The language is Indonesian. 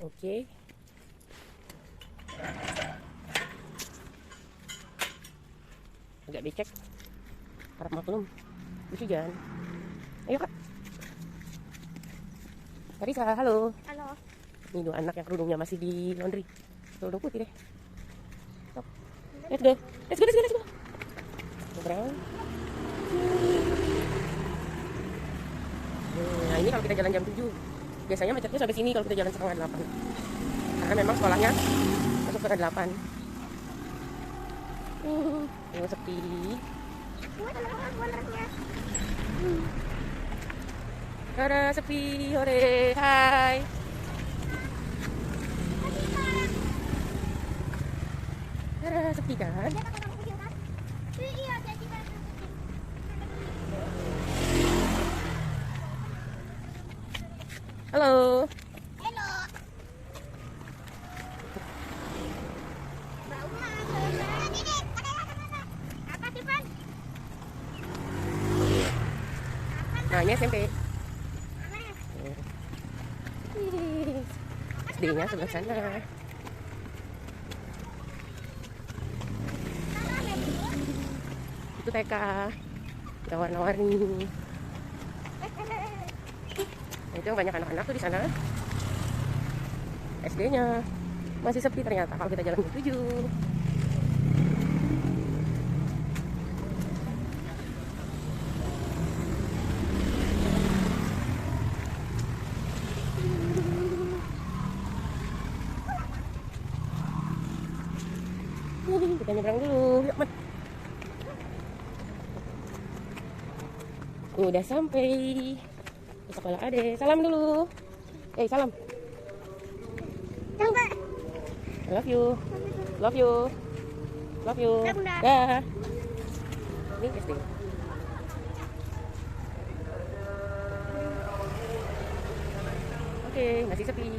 Oke. Agak becek. Harap maklum. Hujan. Ayo kak. Karisa, halo. Halo. Ini dua anak yang kerudungnya masih di laundry. Kerudung putih deh. Stop. Let's go. Let's go, let's go, let's go. Nyebrang. Nah ini kalau kita jalan jam 7. Biasanya macetnya sampai sini kalau kita jalan setengah 8. Karena memang sekolahnya masuk setengah 8. Yang sepi. Ada sepi, hore, hai. Ada sepi kan? Halo. Nah ini SMP. SD-nya sebelah sana. Itu TK. Kita warna-warni. Nah, itu yang banyak anak-anak tuh di sana. SD-nya masih sepi ternyata kalau kita jalan ke 7. Kita nyebrang dulu. Yuk, Mat. Udah sampai di sekolah Ade. Salam dulu. Salam. I love you. Love you. Love you. Dah, Bunda. Dah. Ini SD. Oke, masih sepi.